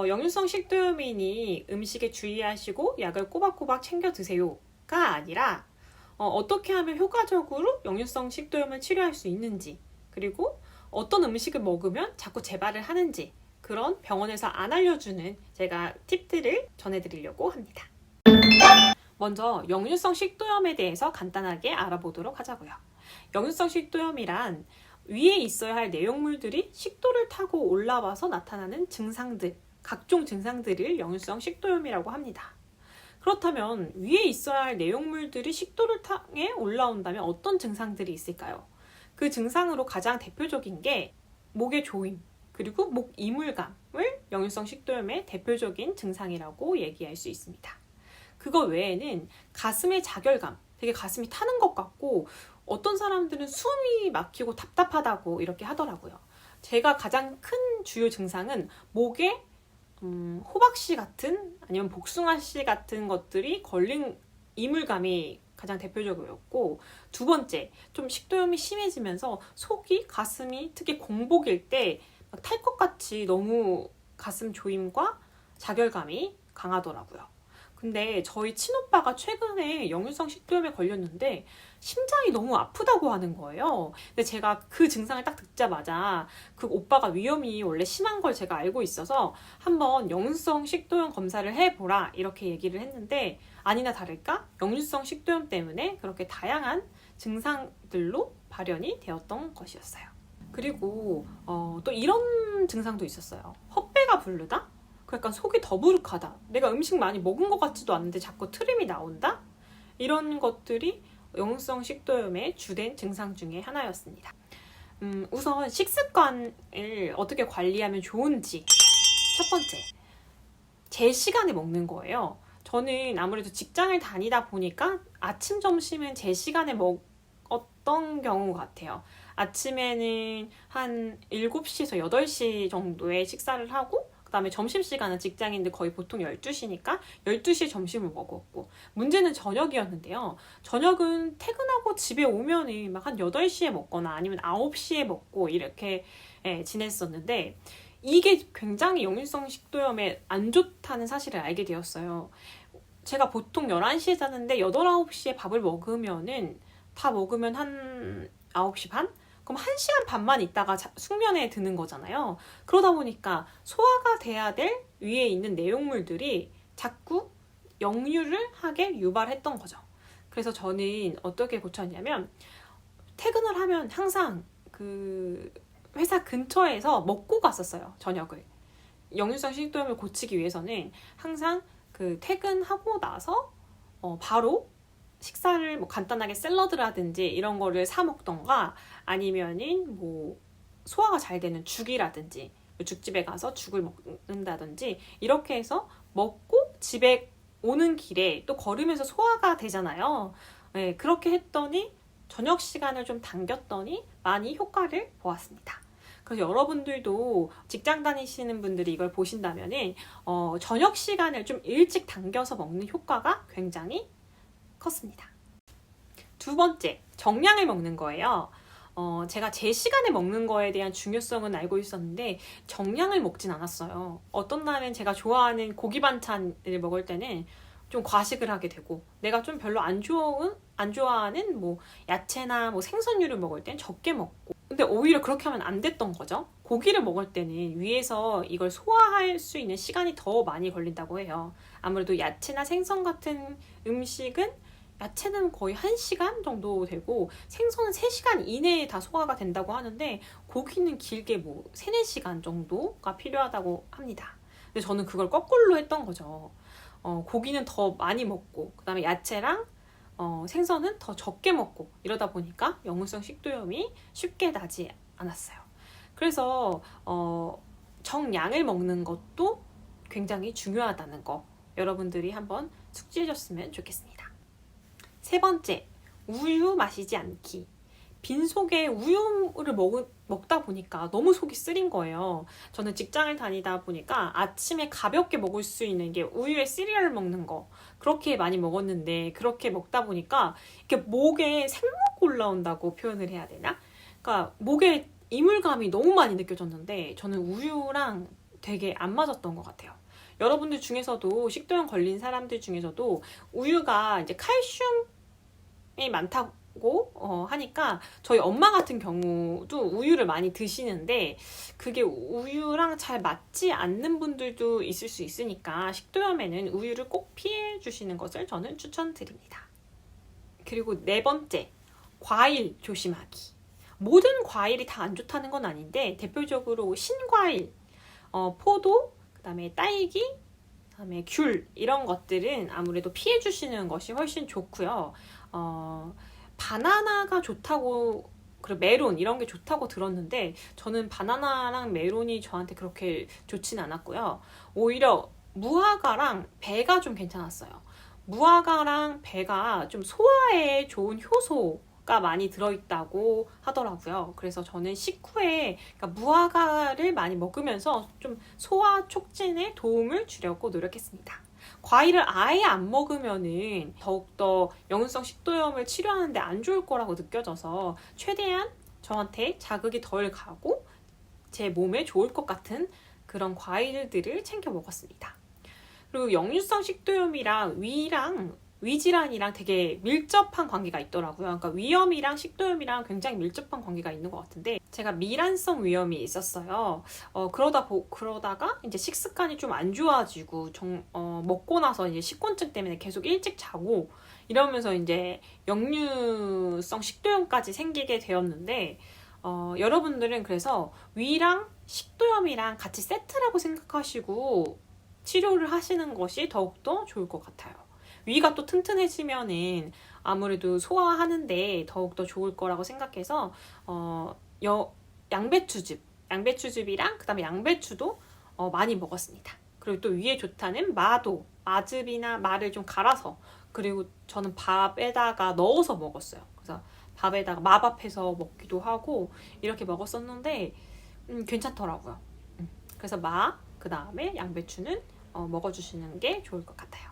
역류성 식도염이니 음식에 주의하시고 약을 꼬박꼬박 챙겨 드세요가 아니라 어떻게 하면 효과적으로 역류성 식도염을 치료할 수 있는지, 그리고 어떤 음식을 먹으면 자꾸 재발을 하는지, 그런 병원에서 안 알려주는 제가 팁들을 전해드리려고 합니다. 먼저 역류성 식도염에 대해서 간단하게 알아보도록 하자고요. 역류성 식도염이란 위에 있어야 할 내용물들이 식도를 타고 올라와서 나타나는 증상들, 각종 증상들을 역류성 식도염이라고 합니다. 그렇다면 위에 있어야 할 내용물들이 식도를 향해 올라온다면 어떤 증상들이 있을까요? 그 증상으로 가장 대표적인 게 목의 조임, 그리고 목 이물감을 역류성 식도염의 대표적인 증상이라고 얘기할 수 있습니다. 그거 외에는 가슴의 자결감, 되게 가슴이 타는 것 같고 어떤 사람들은 숨이 막히고 답답하다고 이렇게 하더라고요. 제가 가장 큰 주요 증상은 목에 호박씨 같은 아니면 복숭아씨 같은 것들이 걸린 이물감이 가장 대표적이었고, 두 번째, 좀 식도염이 심해지면서 속이, 가슴이 특히 공복일 때 탈 것 같이 너무 가슴 조임과 자결감이 강하더라고요. 근데 저희 친오빠가 최근에 역류성 식도염에 걸렸는데 심장이 너무 아프다고 하는 거예요. 근데 제가 그 증상을 딱 듣자마자 그 오빠가 위험이 원래 심한 걸 제가 알고 있어서 한번 역류성 식도염 검사를 해보라 이렇게 얘기를 했는데, 아니나 다를까 역류성 식도염 때문에 그렇게 다양한 증상들로 발현이 되었던 것이었어요. 그리고 또 이런 증상도 있었어요. 헛배가 부르다? 약간 속이 더부룩하다. 내가 음식 많이 먹은 것 같지도 않은데 자꾸 트림이 나온다? 이런 것들이 역류성 식도염의 주된 증상 중에 하나였습니다. 우선 식습관을 어떻게 관리하면 좋은지. 첫 번째, 제 시간에 먹는 거예요. 저는 아무래도 직장을 다니다 보니까 아침, 점심은 제 시간에 먹었던 경우 같아요. 아침에는 한 7시에서 8시 정도에 식사를 하고, 그 다음에 점심시간은 직장인들 거의 보통 12시니까 12시에 점심을 먹었고, 문제는 저녁이었는데요. 저녁은 퇴근하고 집에 오면은 막 한 8시에 먹거나 아니면 9시에 먹고 이렇게 지냈었는데, 이게 굉장히 역류성 식도염에 안 좋다는 사실을 알게 되었어요. 제가 보통 11시에 자는데 8, 9시에 밥을 먹으면은 다 먹으면 한 9시 반? 그럼 1시간 반만 있다가 숙면에 드는 거잖아요. 그러다 보니까 소화가 돼야 될 위에 있는 내용물들이 자꾸 역류를 하게 유발했던 거죠. 그래서 저는 어떻게 고쳤냐면, 퇴근을 하면 항상 그 회사 근처에서 먹고 갔었어요, 저녁을. 역류성 식도염을 고치기 위해서는 항상 그 퇴근하고 나서 바로 식사를 뭐 간단하게 샐러드라든지 이런 거를 사 먹던가, 아니면은 뭐 소화가 잘 되는 죽이라든지 죽집에 가서 죽을 먹는다든지 이렇게 해서 먹고 집에 오는 길에 또 걸으면서 소화가 되잖아요. 네, 그렇게 했더니 저녁 시간을 좀 당겼더니 많이 효과를 보았습니다. 그래서 여러분들도 직장 다니시는 분들이 이걸 보신다면은 저녁 시간을 좀 일찍 당겨서 먹는 효과가 굉장히 컸습니다. 두 번째, 정량을 먹는 거예요. 제가 제 시간에 먹는 거에 대한 중요성은 알고 있었는데 정량을 먹진 않았어요. 어떤 날은 제가 좋아하는 고기 반찬을 먹을 때는 좀 과식을 하게 되고, 내가 좀 별로 안 좋아하는 뭐 야채나 뭐 생선류를 먹을 땐 적게 먹고, 근데 오히려 그렇게 하면 안 됐던 거죠. 고기를 먹을 때는 위에서 이걸 소화할 수 있는 시간이 더 많이 걸린다고 해요. 아무래도 야채나 생선 같은 음식은 야채는 거의 1시간 정도 되고 생선은 3시간 이내에 다 소화가 된다고 하는데, 고기는 길게 뭐 3, 4시간 정도가 필요하다고 합니다. 근데 저는 그걸 거꾸로 했던 거죠. 고기는 더 많이 먹고, 그 다음에 야채랑 생선은 더 적게 먹고, 이러다 보니까 역류성 식도염이 쉽게 나지 않았어요. 그래서 정량을 먹는 것도 굉장히 중요하다는 거 여러분들이 한번 숙지해줬으면 좋겠습니다. 세 번째, 우유 마시지 않기. 빈속에 우유를 먹다 보니까 너무 속이 쓰린 거예요. 저는 직장을 다니다 보니까 아침에 가볍게 먹을 수 있는 게 우유에 시리얼을 먹는 거, 그렇게 많이 먹었는데, 그렇게 먹다 보니까 이렇게 목에 생목 올라온다고 표현을 해야 되나? 그러니까 목에 이물감이 너무 많이 느껴졌는데, 저는 우유랑 되게 안 맞았던 것 같아요. 여러분들 중에서도 식도염 걸린 사람들 중에서도 우유가 이제 칼슘이 많다고 하니까 저희 엄마 같은 경우도 우유를 많이 드시는데 그게 우유랑 잘 맞지 않는 분들도 있을 수 있으니까 식도염에는 우유를 꼭 피해 주시는 것을 저는 추천드립니다. 그리고 네 번째, 과일 조심하기. 모든 과일이 다 안 좋다는 건 아닌데 대표적으로 신과일, 포도, 그다음에 딸기, 그다음에 귤 이런 것들은 아무래도 피해 주시는 것이 훨씬 좋고요. 바나나가 좋다고, 그리고 메론 이런 게 좋다고 들었는데 저는 바나나랑 메론이 저한테 그렇게 좋진 않았고요. 오히려 무화과랑 배가 좀 괜찮았어요. 무화과랑 배가 좀 소화에 좋은 효소가 많이 들어있다고 하더라고요. 그래서 저는 식후에 그러니까 무화과를 많이 먹으면서 좀 소화 촉진에 도움을 주려고 노력했습니다. 과일을 아예 안 먹으면은 더욱더 역류성 식도염을 치료하는데 안 좋을 거라고 느껴져서 최대한 저한테 자극이 덜 가고 제 몸에 좋을 것 같은 그런 과일들을 챙겨 먹었습니다. 그리고 역류성 식도염이랑 위질환이랑 되게 밀접한 관계가 있더라고요. 그러니까 위염이랑 식도염이랑 굉장히 밀접한 관계가 있는 것 같은데 제가 미란성 위염이 있었어요. 그러다가 이제 식습관이 좀 안 좋아지고 먹고 나서 이제 식곤증 때문에 계속 일찍 자고 이러면서 이제 역류성 식도염까지 생기게 되었는데 여러분들은 그래서 위랑 식도염이랑 같이 세트라고 생각하시고 치료를 하시는 것이 더욱더 좋을 것 같아요. 위가 또 튼튼해지면은 아무래도 소화하는데 더욱더 좋을 거라고 생각해서 양배추즙이랑 그다음에 양배추도 많이 먹었습니다. 그리고 또 위에 좋다는 마즙이나 마를 좀 갈아서 그리고 저는 밥에다가 넣어서 먹었어요. 그래서 밥에다가 마밥해서 먹기도 하고 이렇게 먹었었는데 괜찮더라고요. 그래서 그 다음에 양배추는 먹어주시는 게 좋을 것 같아요.